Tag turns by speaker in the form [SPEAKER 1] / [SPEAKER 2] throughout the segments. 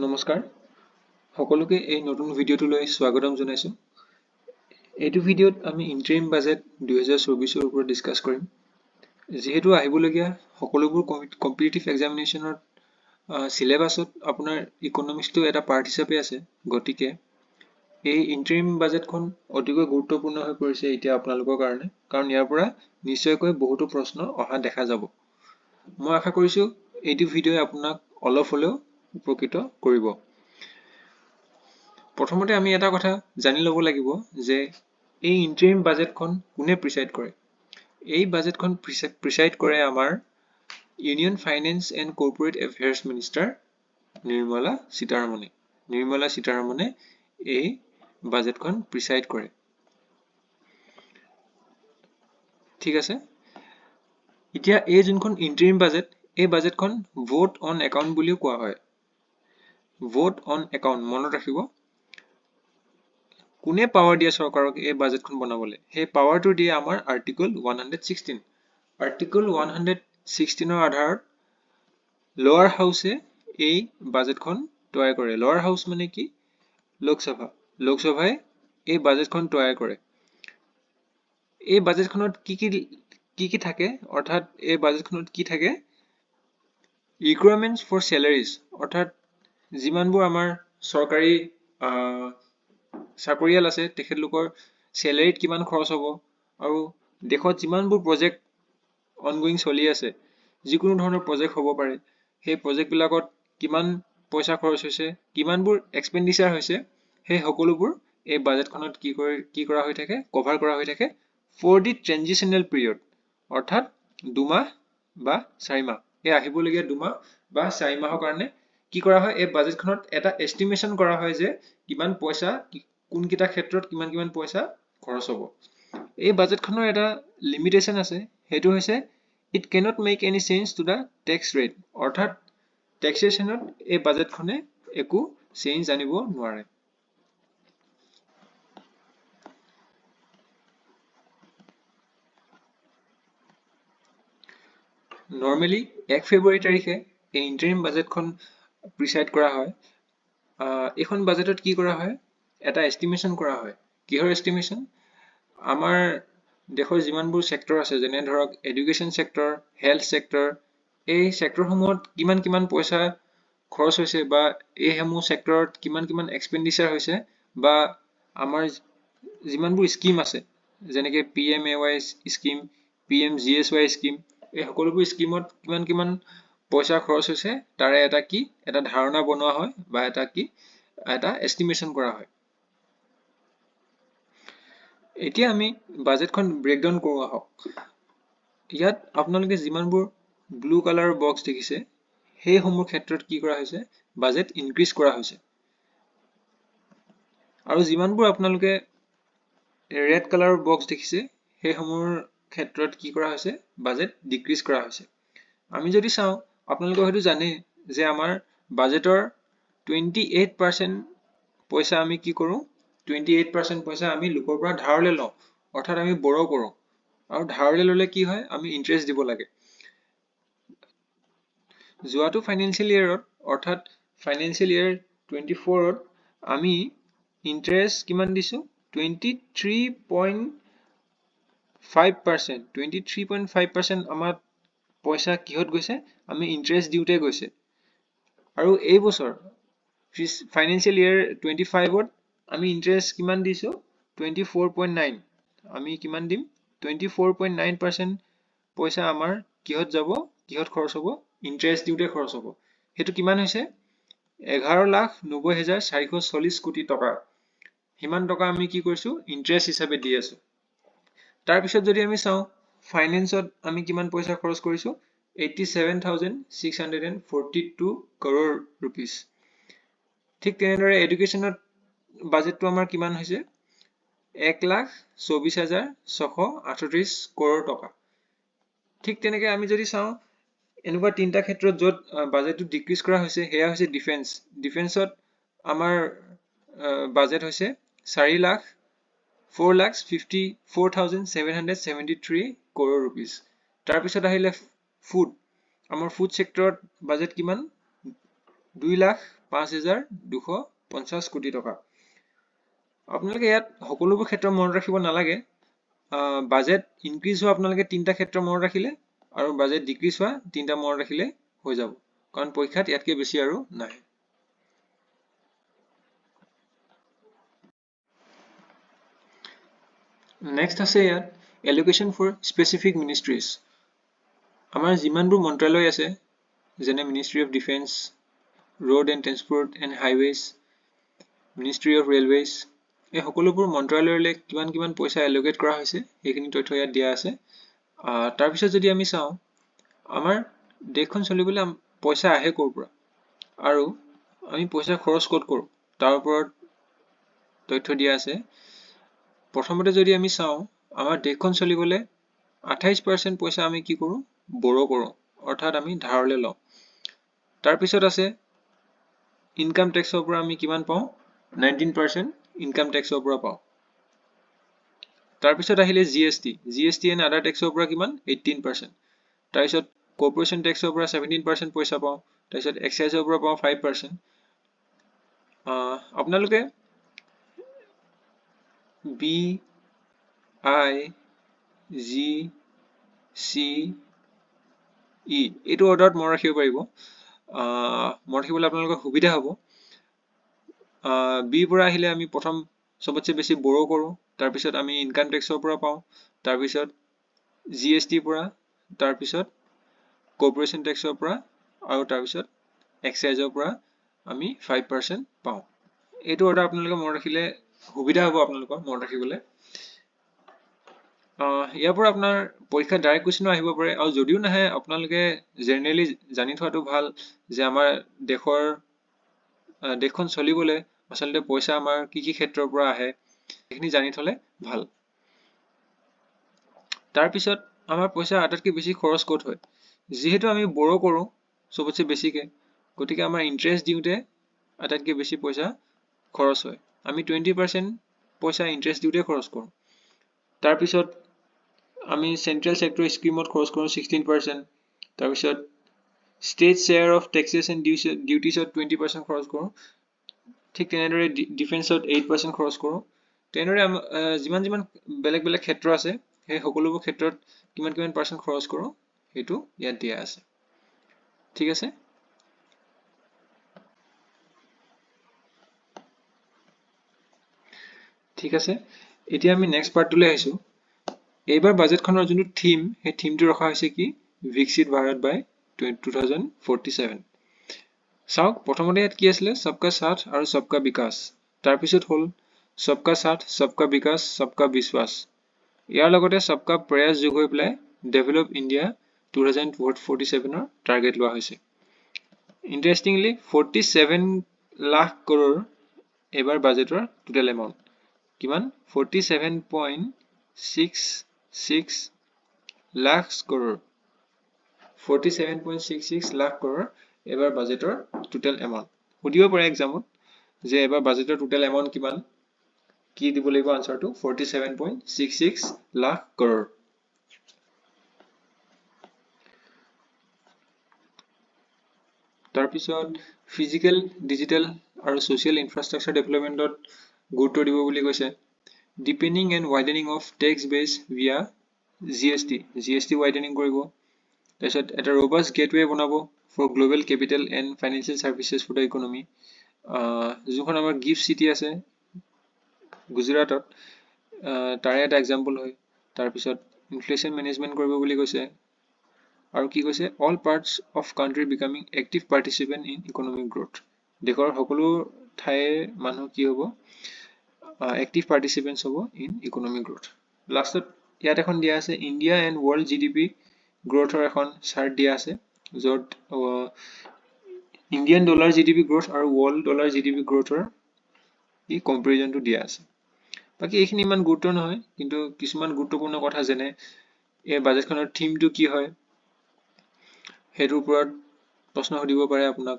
[SPEAKER 1] নমস্কাৰ সকলোকে এই নতুন ভিডিঅ'টোলৈ স্বাগতম জনাইছো। এইটো ভিডিঅ'ত আমি ইন্টাৰিম বাজেট 2024 ৰ ওপৰত ডিসকাস কৰিম। যেহেতু আহিবলগীয়া সকলোবোৰ কম্পিটিটিভ এক্সামিনেশ্যনৰ সিলেবাছত আপোনাৰ ইকনমিক্সটো এটা পাৰ্ট হিচাপে আছে, গতিকে এই ইন্টাৰিম বাজেটখন অতিকৈ গুৰুত্বপূৰ্ণ হৈ পৰিছে এতিয়া আপোনালোকৰ কাৰণে, কাৰণ ইয়াৰ পৰা নিশ্চয়কৈ বহুতো প্ৰশ্ন অহা দেখা যাব। মই আশা কৰিছো এইটো ভিডিঅ'ই আপোনাক অলপ হ'লেও উপকৃত কৰিব। প্ৰথমতে আমি এটা কথা জানি ল'ব লাগিব যে এই ইন্টাৰিম বাজেটখন কোনে প্ৰিচাইড কৰে। এই বাজেটখন প্ৰিচাইড কৰে আমাৰ union finance and corporate affairs minister Nirmala সীতাৰমণে। নিৰ্মলা সীতাৰমণে এই বাজেটখন প্ৰিচাইড কৰে। ঠিক আছে, এতিয়া এই যোনখন ইন্টাৰিম বাজেট, এই বাজেটখন ভোট অন একাউণ্ট বুলিও কোৱা হয়। ভোট অন একাউণ্ট মনত ৰাখিব। কোনে পাৱাৰ দিয়ে চৰকাৰক এই বাজেটখন বনাবলৈ? সেই পাৱাৰটো দিয়ে আমাৰ আৰ্টিকল 116। আৰ্টিকল 116ৰ আধাৰত লোৱাৰ হাউচে এই বাজেটখন তৈয়াৰ কৰে। লোৱাৰ হাউচ মানে কি? লোকসভা। লোকসভাই এই বাজেটখন তৈয়াৰ কৰে। এই বাজেটখনত কি থাকে, অৰ্থাৎ এই বাজেটখনত কি থাকে? ৰিকুৱাৰমেণ্টছ ফৰ চেলাৰিজ, অৰ্থাৎ যিমানবোৰ আমাৰ চৰকাৰী চাকৰিয়াল আছে তেখেতলোকৰ চেলাৰীত কিমান খৰচ হ'ব, আৰু দেশত যিমানবোৰ প্ৰজেক্ট অনগোয়িং চলি আছে, যিকোনো ধৰণৰ প্ৰজেক্ট হ'ব পাৰে, সেই প্ৰজেক্টবিলাকত কিমান পইচা খৰচ হৈছে, কিমানবোৰ এক্সপেণ্ডিচাৰ হৈছে, সেই সকলোবোৰ এই বাজেটখনত কি কৰা হৈ থাকে, কভাৰ কৰা হৈ থাকে ফৰ দি ট্ৰেনজিচনেল পিৰিয়ড, অৰ্থাৎ 2 মাহ বা 4 মাহ। এই আহিবলগীয়া 2 মাহ বা 4 মাহৰ কাৰণে কি কৰা হয়, এই বাজেটখনত এটা এষ্টিমেশ্যন কৰা হয় যে কিমান পইচা কোনকেইটা ক্ষেত্ৰত কিমান পইচা খৰচ হ'ব। এই বাজেটখনৰ এটা লিমিটেশ্যন আছে, সেইটো হৈছে it can't make any change to the tax rate, অৰ্থাৎ টেক্সেশ্যনত এই বাজেটখনে একো চেঞ্জ আনিব নোৱাৰে। নৰ্মেলি 1 ফেব্ৰুৱাৰী তাৰিখে এই ইন্টাৰিম বাজেটখন প্ৰিচাইড কৰা হয়। এইখন বাজেটত কি কৰা হয়, এটা এষ্টিমেশ্যন কৰা হয়। কিহৰ এষ্টিমেশ্যন? আমাৰ দেশৰ যিমানবোৰ ছেক্টৰ আছে, যেনে ধৰক এডুকেশ্যন ছেক্টৰ, হেল্থ ছেক্টৰ, এই ছেক্টৰসমূহত কিমান পইচা খৰচ হৈছে, বা এইসমূহ ছেক্টৰত কিমান এক্সপেণ্ডিচাৰ হৈছে, বা আমাৰ যিমানবোৰ স্কিম আছে, যেনেকে PMAY স্কিম, PMGSY স্কিম, এই সকলোবোৰ স্কিমত কিমান পইচা খৰচ হৈছে, তাৰে এটা ধাৰণা বনোৱা হয়, বা এটা এষ্টিমেশ্যন কৰা হয়। এতিয়া আমি বাজেটখন ব্ৰেকডাউন কৰোঁ আহক। ইয়াত আপোনালোকে যিমানবোৰ ব্লু কালাৰৰ বক্স দেখিছে, সেইসমূহ ক্ষেত্ৰত কি কৰা হৈছে, বাজেট ইনক্ৰিজ কৰা হৈছে। আৰু যিমানবোৰ আপোনালোকে ৰেড কালাৰৰ বক্স দেখিছে, সেইসমূহৰ ক্ষেত্ৰত কি কৰা হৈছে, বাজেট ডিক্ৰিজ কৰা হৈছে। আমি যদি চাওঁ, আপোনালোকে হয়তো জানে যে আমাৰ বাজেটৰ 28% পইচা আমি কি কৰোঁ, 28% পইচা আমি লোকৰ পৰা ধাৰলৈ লওঁ, অৰ্থাৎ আমি বড়ো কৰোঁ। আৰু ধাৰলৈ ল'লে কি হয়, আমি ইণ্টাৰেষ্ট দিব লাগে। যোৱাটো ফাইনেন্সিয়েল ইয়েৰত, অৰ্থাৎ ফাইনেন্সিয়েল ইয়েৰ 24ত আমি ইণ্টাৰেষ্ট কিমান দিছোঁ, 23.5%। 23.5% আমাৰ পইচা কিহত গৈছে, আমি ইণ্টাৰেষ্ট দিওঁতে গৈছে। আৰু এই বছৰ ফাইনেন্সিয়েল ইয়েৰ 25ত আমি ইণ্টাৰেষ্ট কিমান দিছোঁ, 24.9। আমি কিমান দিম, 24.9% পইচা আমাৰ কিহত যাব, কিহত খৰচ হ'ব, ইণ্টাৰেষ্ট দিওঁতে খৰচ হ'ব। সেইটো কিমান হৈছে, 11,90,440 কোটি টকা। সিমান টকা আমি কি কৰিছোঁ, ইণ্টাৰেষ্ট হিচাপে দি আছোঁ। তাৰপিছত যদি আমি চাওঁ, ফাইনেন্সত আমি কিমান পইচা খৰচ কৰিছোঁ, 87,642 crore rupees। ঠিক তেনেদৰে এডুকেশ্যনত বাজেটটো আমাৰ কিমান হৈছে, 1,24,638 crore টকা। ঠিক তেনেকে আমি যদি চাওঁ, এনেকুৱা 3টা ক্ষেত্ৰত য'ত বাজেটটো ডিক্ৰিজ কৰা হৈছে, সেয়া হৈছে ডিফেন্স। ডিফেন্সত আমাৰ বাজেট হৈছে 4,54,773 crore rupees। তাৰপিছত আহিলে ফুড। আমাৰ ফুড ছেক্টৰত বাজেট কিমান, 2,05,250 কোটি টকা। আপোনালোকে ইয়াত সকলোবোৰ ক্ষেত্ৰ মনত ৰাখিব নালাগে। বাজেট ইনক্ৰিজ হোৱা আপোনালোকে 3টা ক্ষেত্ৰ মনত ৰাখিলে আৰু বাজেট ডিক্ৰিজ হোৱা 3টা মনত ৰাখিলে হৈ যাব, কাৰণ পৰীক্ষাত ইয়াতকৈ বেছি আৰু নাহে। নেক্সট আছে ইয়াত এলোকেশ্যন ফৰ স্পেচিফিক মিনিষ্ট্ৰিজ। আমাৰ যিমানবোৰ মন্ত্ৰালয় আছে, যেনে ministry of defence, road and transport and highways, ministry of railways, এই সকলোবোৰ মন্ত্ৰালয়লৈ কিমান পইচা এলোকেট কৰা হৈছে সেইখিনি তথ্য ইয়াত দিয়া আছে। তাৰপিছত যদি আমি চাওঁ, আমাৰ দেশখন চলিবলৈ পইচা আহে ক'ৰ পৰা আৰু আমি পইচা খৰচ ক'ত কৰোঁ তাৰ ওপৰত তথ্য দিয়া আছে। প্ৰথমতে যদি আমি চাওঁ, আমাৰ দেশখন চলিবলৈ 28% পইচা আমি কি কৰোঁ, বড়ো কৰোঁ, অৰ্থাৎ আমি ধাৰলৈ লওঁ। তাৰপিছত আছে ইনকাম টেক্সৰ পৰা আমি কিমান পাওঁ, 19% ইনকাম টেক্সৰ পৰা পাওঁ। তাৰপিছত আহিলে জিএছটি এণ্ড আদাৰ টেক্সৰ পৰা কিমান, 18%। তাৰপিছত কৰ্পৰেশ্যন টেক্সৰ পৰা 17% পইচা পাওঁ। তাৰপিছত এক্সাইজৰ পৰা পাওঁ 5%। আপোনালোকে বি, আই, জি, চি, ই এইটো অৰ্ডাৰত মনত ৰাখিব পাৰিব। মনত ৰাখিবলৈ আপোনালোকৰ সুবিধা হ'ব। বিৰ পৰা আহিলে আমি প্ৰথম চবতছে বেছি বড়ো কৰোঁ, তাৰপিছত আমি ইনকাম টেক্সৰ পৰা পাওঁ, তাৰপিছত জিএছটিৰ পৰা, তাৰপিছত কৰ্পৰেশ্যন টেক্সৰ পৰা আৰু তাৰপিছত এক্সাইজৰ পৰা আমি 5% পাওঁ। এইটো অৰ্ডাৰ আপোনালোকে মনত ৰাখিলে সুবিধা হ'ব আপোনালোকৰ মনত ৰাখিবলৈ। ইয়াৰ পৰা আপোনাৰ পৰীক্ষাত ডাইৰেক্ট কুৱেশ্যনো আহিব পাৰে, আৰু যদিও নাহে আপোনালোকে জেনেৰেলি জানি থোৱাটো ভাল যে আমাৰ দেশখন চলিবলৈ আচলতে পইচা আমাৰ কি ক্ষেত্ৰৰ পৰা আহে সেইখিনি জানি থলে ভাল। তাৰপিছত আমাৰ পইচা আটাইতকৈ বেছি খৰচ ক'ত হয়, যিহেতু আমি বড়ো কৰোঁ চবতছে বেছিকে, গতিকে আমাৰ ইণ্টাৰেষ্ট দিওঁতে আটাইতকৈ বেছি পইচা খৰচ হয়। আমি 20% পইচা ইণ্টাৰেষ্ট দিওঁতে খৰচ কৰোঁ। তাৰপিছত আমি চেণ্ট্ৰেল ছেক্টৰ স্কিমত খৰচ কৰোঁ 16%। তাৰপিছত state share of taxes and ডিউটিছত 20% খৰচ কৰোঁ। ঠিক তেনেদৰে ডিফেন্সত 8% খৰচ কৰোঁ। তেনেদৰে যিমান বেলেগ ক্ষেত্ৰ আছে সেই সকলোবোৰ ক্ষেত্ৰত কিমান পাৰ্চেণ্ট খৰচ কৰোঁ সেইটো ইয়াত দিয়া আছে। ঠিক আছে। ঠিক আছে, এতিয়া আমি নেক্সট পাৰ্টটোলৈ আহিছোঁ। এইবাৰ বাজেটখনৰ যোনটো থিম, সেই থিমটো ৰখা হৈছে কি, বিকশিত ভাৰত বাই 2047। চাওক, প্ৰথমতে ইয়াত কি আছিলে, সবকা সাথ আৰু সবকা বিকাশ। তাৰপিছত হ'ল সবকা সাথ, সবকা বিকাশ, সবকা বিশ্বাস। ইয়াৰ লগতে সবকা প্ৰয়াস যোগ হৈ পেলাই ডেভেলপ ইণ্ডিয়া 2047ৰ টাৰ্গেট লোৱা হৈছে। ইণ্টাৰেষ্টিংলি 47 লাখ কৰোৰ এইবাৰ বাজেটৰ টোটেল এমাউণ্ট। কিমান, 47.66 লাখ কৰোৰ। 47.66 লাখ কৰোৰ এইবাৰ বাজেটৰ টোটেল এমাউণ্ট। সুধিব পাৰে এক্সামত যে এইবাৰ বাজেটৰ টোটেল এমাউণ্ট কিমান, কি দিব লাগিব আনসাৰটো, 47.66 লাখ কৰোৰ। তাৰপিছত ফিজিকেল, ডিজিটেল আৰু ছ'চিয়েল ইনফ্ৰাষ্ট্ৰাকচাৰ ডেভেলপমেণ্টত গুৰুত্ব দিব বুলি কৈছে। ডিপেনিং এণ্ড ৱাইডেনিং অফ টেক্স বেছ ভিয়া জিএছটি ৱাইডেনিং কৰিব। তাৰপিছত এটা ৰবাষ্ট গেটৱে বনাব for global capital and financial services for the economy. যোনখন আমাৰ গিফ্ট চিটি আছে গুজৰাটত, তাৰে এটা এক্সাম্পল হয়। তাৰপিছত ইনফ্লেশ্যন মেনেজমেণ্ট কৰিব বুলি কৈছে। আৰু কি কৈছে, all parts of country becoming active participant in economic growth. দেশৰ সকলো ঠাইৰ মানুহ কি হ'ব, এক্টিভ পাৰ্টিচিপেণ্টছ হ'ব ইন ইকনমিক গ্ৰথ। লাষ্টত ইয়াত এখন দিয়া আছে ইণ্ডিয়া এণ্ড ৱৰ্ল্ড GDP গ্ৰথৰ এখন চাৰ্ট দিয়া আছে, য'ত ইণ্ডিয়ান ডলাৰ GDP গ্ৰথ আৰু ৱৰ্ল্ড ডলাৰ GDP গ্ৰথৰ এই কম্পেৰিজনটো দিয়া আছে। বাকী এইখিনি ইমান গুৰুত্ব নহয়, কিন্তু কিছুমান গুৰুত্বপূৰ্ণ কথা যেনে এই বাজেটখনৰ থিমটো কি হয়, সেইটোৰ ওপৰত প্ৰশ্ন সুধিব পাৰে আপোনাক,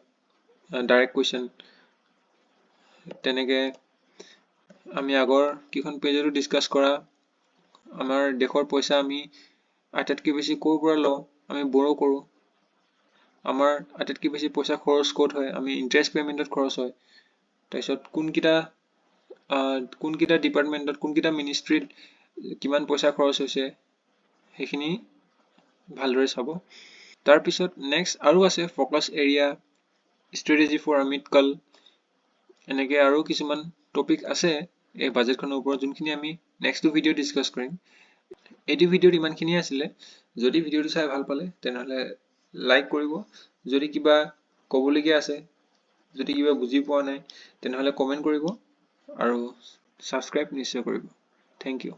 [SPEAKER 1] ডাইৰেক্ট কুৱেশ্যন। তেনেকে আমি আগৰ কেইখন পেজতো ডিছকাছ কৰা, আমাৰ দেশৰ পইচা আমি আটাইতকৈ বেছি ক'ৰ পৰা লওঁ, আমি বড়ো কৰোঁ। আমাৰ আটাইতকৈ বেছি পইচা খৰচ ক'ত হয়, আমি ইণ্টাৰেষ্ট পে'মেণ্টত খৰচ হয়, তাৰপিছত কোনকেইটা ডিপাৰ্টমেণ্টত কোনকেইটা মিনিষ্ট্ৰীত কিমান পইচা খৰচ হৈছে সেইখিনি ভালদৰে চাব। তাৰপিছত নেক্সট আৰু আছে ফ'কাছ এৰিয়া, ষ্ট্ৰেটেজি ফৰ অমিত কাল, এনেকৈ আৰু কিছুমান টপিক আছে এই বাজেটখনৰ ওপৰত যোনখিনি আমি নেক্সট ভিডিঅ' ডিছকাছ কৰিম। এইটো ভিডিঅ'ত ইমানখিনিয়ে আছিলে। যদি ভিডিঅ'টো চাই ভাল পালে তেনেহ'লে লাইক কৰিব, যদি কিবা ক'বলগীয়া আছে, যদি কিবা বুজি পোৱা নাই তেনেহ'লে কমেণ্ট কৰিব আৰু ছাবস্ক্ৰাইব নিশ্চয় কৰিব। Thank U.